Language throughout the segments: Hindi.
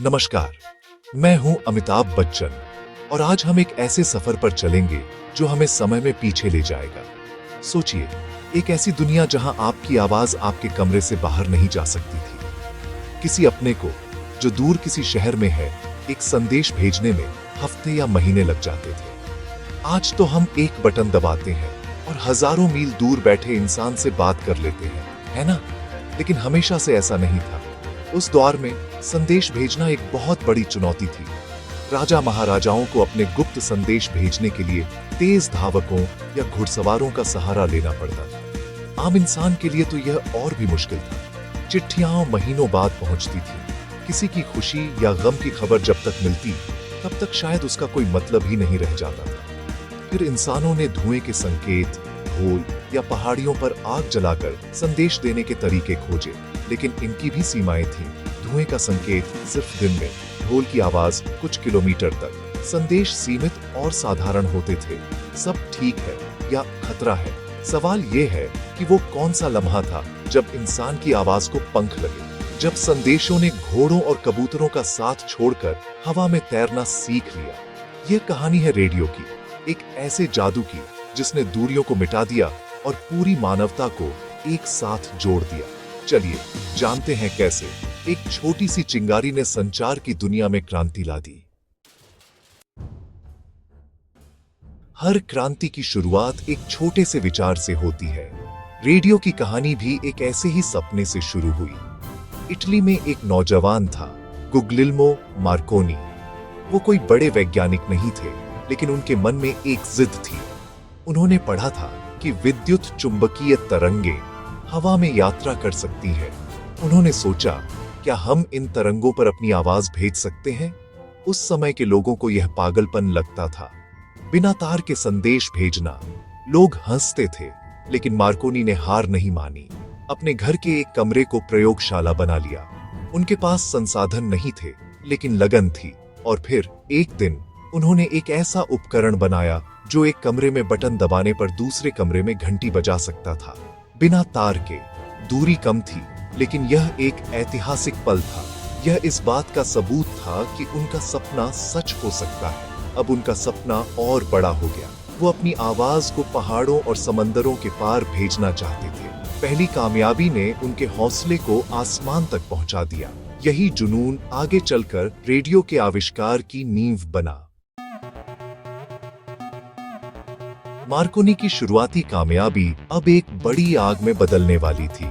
नमस्कार, मैं हूं अमिताभ बच्चन और आज हम एक ऐसे सफर पर चलेंगे जो हमें समय में पीछे ले जाएगा। सोचिए, एक ऐसी दुनिया जहां आपकी आवाज आपके कमरे से बाहर नहीं जा सकती थी। किसी अपने को जो दूर किसी शहर में है, एक संदेश भेजने में हफ्ते या महीने लग जाते थे। आज तो हम एक बटन दबाते हैं और हजारों मील दूर बैठे इंसान से बात कर लेते हैं, है ना? लेकिन हमेशा से ऐसा नहीं था। उस दौर में संदेश भेजना एक बहुत बड़ी चुनौती थी। राजा महाराजाओं को अपने गुप्त संदेश भेजने के लिए तेज धावकों या घुड़सवारों का सहारा लेना पड़ता था। आम इंसान के लिए तो यह और भी मुश्किल था। चिट्ठियां महीनों बाद पहुंचती थी। किसी की खुशी या गम की खबर जब तक मिलती, तब तक शायद उसका कोई मतलब ही नहीं रह जाता था। फिर इंसानों ने धुएं के संकेत, ढोल या पहाड़ियों पर आग जलाकर संदेश देने के तरीके खोजे, लेकिन इनकी भी सीमाएं थीं। धुएं का संकेत सिर्फ दिन में, ढोल की आवाज कुछ किलोमीटर तक। संदेश सीमित और साधारण होते थे। सब ठीक है या खतरा है। सवाल यह है कि वो कौन सा लम्हा था जब इंसान की आवाज को पंख लगे, जब संदेशों ने घोड़ों और कबूतरों का साथ छोड़कर हवा में तैरना सीख लिया। यह कहानी है रेडियो की, एक ऐसे जादू की जिसने दूरियों को मिटा दिया और पूरी मानवता को एक साथ जोड़ दिया। चलिए जानते हैं कैसे एक छोटी सी चिंगारी ने संचार की दुनिया में क्रांति ला दी। हर क्रांति की शुरुआत एक छोटे से विचार से होती है। रेडियो की कहानी भी एक ऐसे ही सपने से शुरू हुई। इटली में एक नौजवान था, गुग्लिल्मो मार्कोनी। वो कोई बड़े वैज्ञानिक नहीं थे, लेकिन उनके मन में एक जिद थी। उन्होंने पढ़ा था कि विद्युत चुंबकीय तरंगे हवा में यात्रा कर सकती हैं। उन्होंने सोचा, क्या हम इन तरंगों पर अपनी आवाज भेज सकते हैं? उस समय के लोगों को यह पागलपन लगता था। बिना तार के संदेश भेजना। लोग हंसते थे, लेकिन मार्कोनी ने हार नहीं मानी। अपने घर के एक कमरे को प्रयोगशाला बना लिया। उनके पास संसाधन नहीं थे, लेकिन लगन थी। और फिर एक दिन उन्होंने एक ऐसा उपकरण बनाया जो एक कमरे में बटन दबाने पर दूसरे कमरे में घंटी बजा सकता था। बिना तार के। दूरी कम थी, लेकिन यह एक ऐतिहासिक पल था। यह इस बात का सबूत था कि उनका सपना सच हो सकता है। अब उनका सपना और बड़ा हो गया। वो अपनी आवाज को पहाड़ों और समंदरों के पार भेजना चाहते थे। पहली कामयाबी ने उनके हौसले को आसमान तक पहुंचा दिया। यही जुनून आगे चलकर रेडियो के आविष्कार की नींव बना। मार्कोनी की शुरुआती कामयाबी अब एक बड़ी आग में बदलने वाली थी।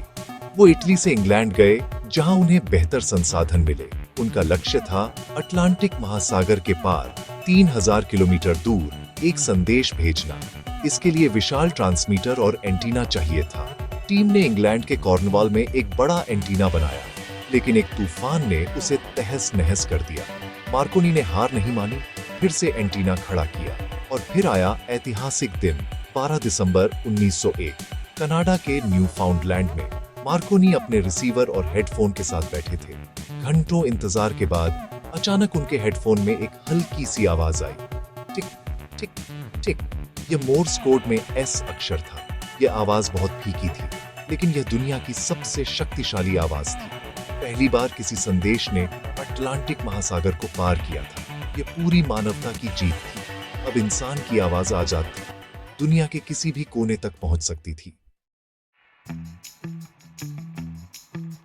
वो इटली से इंग्लैंड गए, जहां उन्हें बेहतर संसाधन मिले। उनका लक्ष्य था अटलांटिक महासागर के पार 3000 किलोमीटर दूर एक संदेश भेजना। इसके लिए विशाल ट्रांसमीटर और एंटीना चाहिए था। टीम ने इंग्लैंड के कॉर्नवाल में एक बड़ा एंटीना बनाया, लेकिन एक तूफान ने उसे तहस नहस कर दिया। मार्कोनी ने हार नहीं मानी, फिर से एंटीना खड़ा किया और फिर आया ऐतिहासिक दिन, 12 दिसंबर 1901, कनाडा के न्यूफाउंडलैंड में। मार्कोनी अपने रिसीवर और हेडफोन के साथ बैठे थे। घंटों इंतजार के बाद अचानक उनके हेडफोन में एक हल्की सी आवाज आई। टिक टिक टिक। यह मोर्स कोड में एस अक्षर था। यह आवाज बहुत फीकी थी, लेकिन यह दुनिया की सबसे शक्तिशाली आवाज थी। पहली बार किसी संदेश ने अटलांटिक महासागर को पार किया था। यह पूरी मानवता की जीत थी। अब इंसान की आवाज आजाद थी, दुनिया के किसी भी कोने तक पहुंच सकती थी।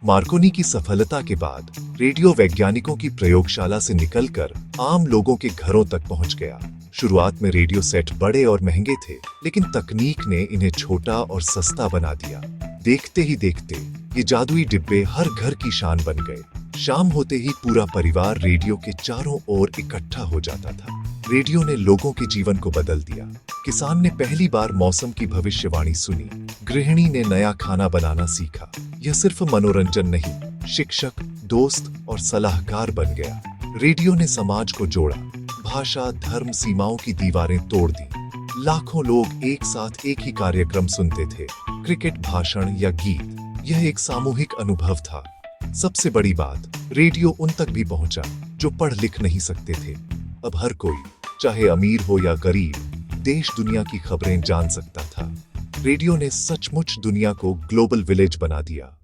मार्कोनी की सफलता के बाद रेडियो वैज्ञानिकों की प्रयोगशाला से निकलकर आम लोगों के घरों तक पहुंच गया। शुरुआत में रेडियो सेट बड़े और महंगे थे, लेकिन तकनीक ने इन्हें छोटा और सस्ता बना दिया। देखते ही देखते ये जादुई डिब्बे हर घर की शान बन गए। शाम होते ही पूरा परिवार रेडियो के चारों ओर इकट्ठा हो जाता था। रेडियो ने लोगों के जीवन को बदल दिया। किसान ने पहली बार मौसम की भविष्यवाणी सुनी। गृहिणी ने नया खाना बनाना सीखा। यह सिर्फ मनोरंजन नहीं, शिक्षक, दोस्त और सलाहकार बन गया। रेडियो ने समाज को जोड़ा। भाषा, धर्म, सीमाओं की दीवारें तोड़ दी। लाखों लोग एक साथ एक ही कार्यक्रम सुनते थे, क्रिकेट, भाषण या गीत। यह एक सामूहिक अनुभव था। सबसे बड़ी बात, रेडियो उन तक भी पहुंचा जो पढ़ लिख नहीं सकते थे। अब हर कोई, चाहे अमीर हो या गरीब, देश दुनिया की खबरें जान सकता था। रेडियो ने सचमुच दुनिया को ग्लोबल विलेज बना दिया।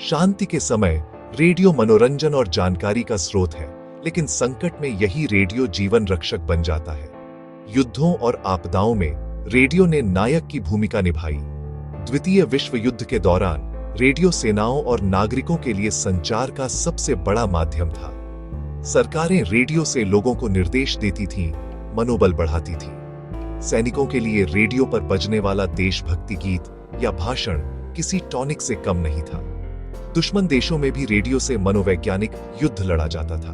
शांति के समय रेडियो मनोरंजन और जानकारी का स्रोत है, लेकिन संकट में यही रेडियो जीवन रक्षक बन जाता है। युद्धों और आपदाओं में रेडियो ने नायक की भूमिका निभाई। द्वितीय विश्व युद्ध के दौरान रेडियो सेनाओं और नागरिकों के लिए संचार का सबसे बड़ा माध्यम था। सरकारें रेडियो से लोगों को निर्देश देती थीं, मनोबल बढ़ाती थीं। सैनिकों के लिए रेडियो पर बजने वाला देशभक्ति गीत या भाषण किसी टॉनिक से कम नहीं था। दुश्मन देशों में भी रेडियो से मनोवैज्ञानिक युद्ध लड़ा जाता था।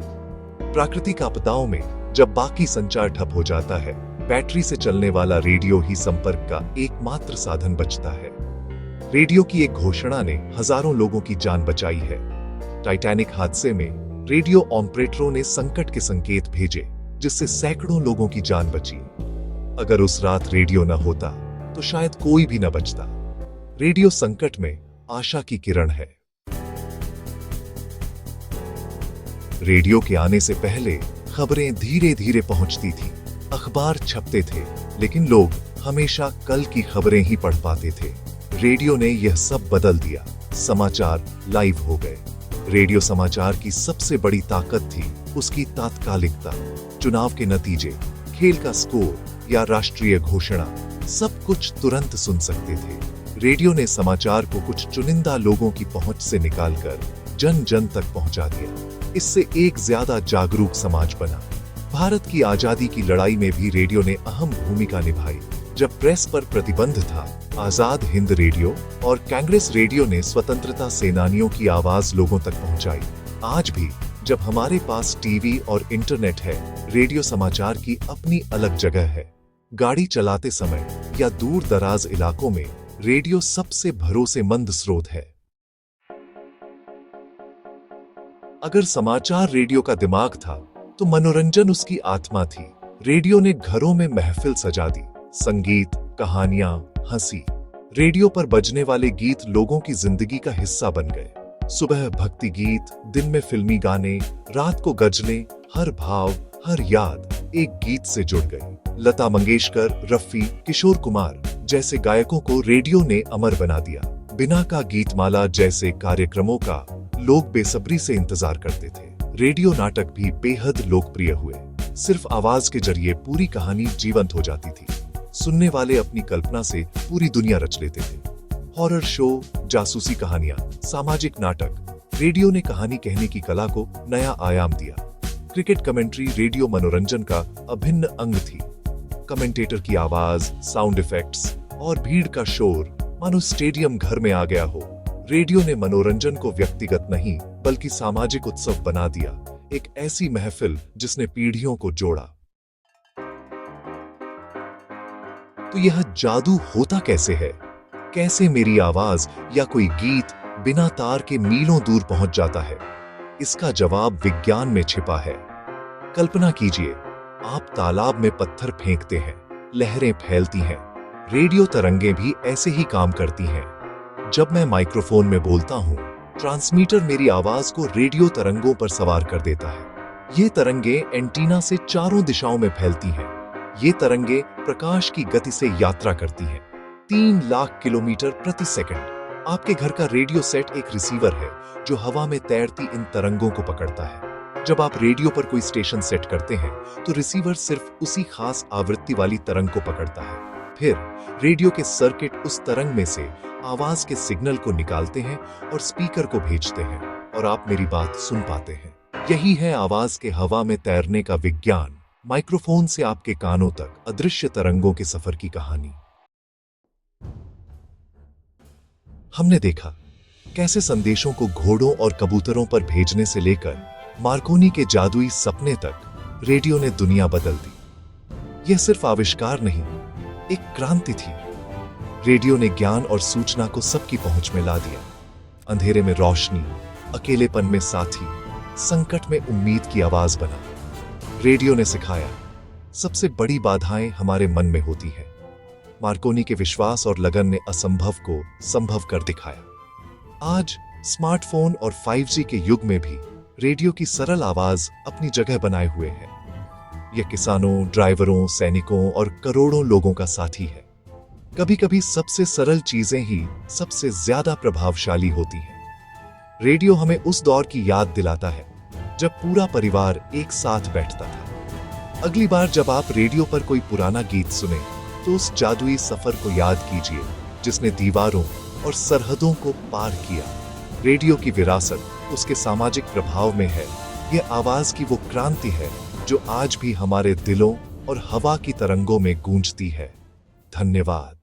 प्राकृतिक आपदाओं में जब बाकी संचार ठप हो जाता है, बैटरी से चलने वाला रेडियो ही संपर्क का एकमात्र साधन बचता है। रेडियो की एक घोषणा ने हजारों लोगों की जान बचाई है। टाइटैनिक हादसे में रेडियो ऑपरेटरों ने संकट के संकेत भेजे, जिससे सैकड़ों लोगों की जान बची। अगर उस रात रेडियो न होता तो शायद कोई भी न बचता। रेडियो संकट में आशा की किरण है। रेडियो के आने से पहले खबरें धीरे धीरे पहुंचती थी, अखबार छपते थे, लेकिन लोग हमेशा कल की खबरें ही पढ़ पाते थे। रेडियो ने यह सब बदल दिया। समाचार लाइव हो गए। रेडियो समाचार की सबसे बड़ी ताकत थी उसकी तात्कालिकता। चुनाव के नतीजे, खेल का स्कोर या राष्ट्रीय घोषणा, सब कुछ तुरंत सुन सकते थे। रेडियो ने समाचार को कुछ चुनिंदा लोगों की पहुंच से निकालकर जन जन तक पहुंचा दिया। इससे एक ज्यादा जागरूक समाज बना। भारत की आजादी की लड़ाई में भी रेडियो ने अहम भूमिका निभाई। जब प्रेस पर प्रतिबंध था, आजाद हिंद रेडियो और कांग्रेस रेडियो ने स्वतंत्रता सेनानियों की आवाज लोगों तक पहुंचाई। आज भी जब हमारे पास टीवी और इंटरनेट है, रेडियो समाचार की अपनी अलग जगह है। गाड़ी चलाते समय या दूर दराज इलाकों में रेडियो सबसे भरोसेमंद स्रोत है। अगर समाचार रेडियो का दिमाग था, तो मनोरंजन उसकी आत्मा थी। रेडियो ने घरों में महफिल सजा दी। संगीत, कहानियां, हंसी। रेडियो पर बजने वाले गीत लोगों की जिंदगी का हिस्सा बन गए। सुबह भक्ति गीत, दिन में फिल्मी गाने, रात को गजलें। हर भाव, हर याद एक गीत से जुड़ गई। लता मंगेशकर, रफी, किशोर कुमार जैसे गायकों को रेडियो ने अमर बना दिया। बिना का गीतमाला जैसे कार्यक्रमों का लोग बेसब्री से इंतजार करते थे। रेडियो नाटक भी बेहद लोकप्रिय हुए। सिर्फ आवाज के जरिए पूरी कहानी जीवंत हो जाती थी। सुनने वाले अपनी कल्पना से पूरी दुनिया रच लेते थे। हॉरर शो, जासूसी कहानियां, सामाजिक नाटक। रेडियो ने कहानी कहने की कला को नया आयाम दिया। क्रिकेट कमेंट्री रेडियो मनोरंजन का अभिन्न अंग थी। कमेंटेटर की आवाज, साउंड इफेक्ट्स और भीड़ का शोर मानो स्टेडियम घर में आ गया हो। रेडियो ने मनोरंजन को व्यक्तिगत नहीं बल्कि सामाजिक उत्सव बना दिया। एक ऐसी महफिल जिसने पीढ़ियों को जोड़ा। तो यह जादू होता कैसे है? कैसे मेरी आवाज या कोई गीत बिना तार के मीलों दूर पहुंच जाता है? इसका जवाब विज्ञान में छिपा है। कल्पना कीजिए, आप तालाब में पत्थर फेंकते हैं, लहरें फैलती हैं। रेडियो तरंगें भी ऐसे ही काम करती हैं। जब मैं माइक्रोफोन में बोलता हूं, ट्रांसमीटर मेरी आवाज को रेडियो तरंगों पर सवार कर देता है। ये तरंगें एंटीना से चारों दिशाओं में फैलती हैं। ये तरंगें प्रकाश की गति से यात्रा करती हैं, 3 लाख किलोमीटर प्रति सेकंड। आपके घर का रेडियो सेट एक रिसीवर है जो हवा में तैरती इन तरंगों को पकड़ता है। जब आप रेडियो पर कोई स्टेशन सेट करते हैं, तो रिसीवर सिर्फ उसी खास आवृत्ति वाली तरंग को पकड़ता है। फिर रेडियो के सर्किट उस तरंग में से आवाज के सिग्नल को निकालते हैं और स्पीकर को भेजते हैं, और आप मेरी बात सुन पाते हैं। यही है आवाज के हवा में तैरने का विज्ञान। माइक्रोफोन से आपके कानों तक अदृश्य तरंगों के सफर की कहानी। हमने देखा कैसे संदेशों को घोड़ों और कबूतरों पर भेजने से लेकर मार्कोनी के जादुई सपने तक रेडियो ने दुनिया बदल दी। यह सिर्फ आविष्कार नहीं, एक क्रांति थी। रेडियो ने ज्ञान और सूचना को सबकी पहुंच में ला दिया। अंधेरे में रोशनी, अकेलेपन में साथी, संकट में उम्मीद की आवाज बना। रेडियो ने सिखाया, सबसे बड़ी बाधाएं हमारे मन में होती हैं। मार्कोनी के विश्वास और लगन ने असंभव को संभव कर दिखाया। आज स्मार्टफोन और 5G के युग में भी रेडियो की सरल आवाज अपनी जगह बनाए हुए है। यह किसानों, ड्राइवरों, सैनिकों और करोड़ों लोगों का साथी है। कभी कभी सबसे सरल चीजें ही सबसे ज्यादा प्रभावशाली होती हैं। रेडियो हमें उस दौर की याद दिलाता है जब पूरा परिवार एक साथ बैठता था। अगली बार जब आप रेडियो पर कोई पुराना गीत सुने तो उस जादुई सफर को याद कीजिए जिसने दीवारों और सरहदों को पार किया। रेडियो की विरासत उसके सामाजिक प्रभाव में है। यह आवाज की वो क्रांति है जो आज भी हमारे दिलों और हवा की तरंगों में गूंजती है। धन्यवाद।